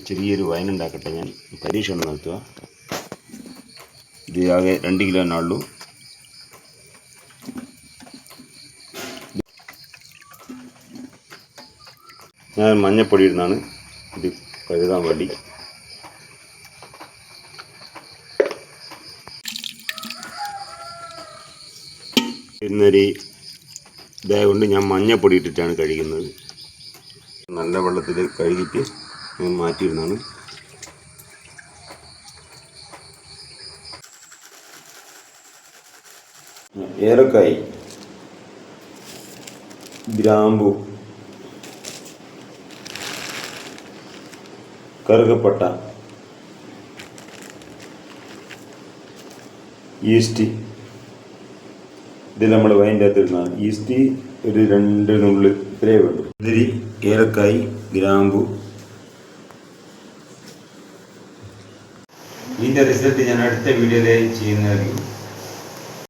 ചെറിയൊരു വൈൻ ഉണ്ടാക്കട്ടെ. ഞാൻ പരീക്ഷണം നടത്തുക. ഇത് ആകെ 2 കിലോ ഉള്ളൂ. ഞാൻ മഞ്ഞപ്പൊടി ഇടുന്നതാണ് ഇത് കഴുകാൻ വേണ്ടി. ഇന്നൊരു ഇതായതുകൊണ്ട് ഞാൻ മഞ്ഞപ്പൊടി ഇട്ടിട്ടാണ് കഴുകുന്നത്. നല്ല വെള്ളത്തിൽ കഴുകിയിട്ട് ഞാൻ മാറ്റിയിടുന്നതാണ്. ഏലക്കായ്, ഗ്രാമ്പു, കറുകപ്പട്ട, ഈസ്റ്റ്. ഇത് നമ്മൾ വൈൻ്റെ അകത്ത് ഇടുന്നതാണ്. ഈസ്റ്റ് ഒരു 2 നുള്ള് ഇത്രയേ വേണ്ടു. ഇതിരി, ഏലക്കായ്, ഗ്രാമ്പു. ഇതിൻ്റെ റിസൾട്ട് ഞാൻ അടുത്ത വീഡിയോയിൽ ചെയ്യുന്നതായിരിക്കും.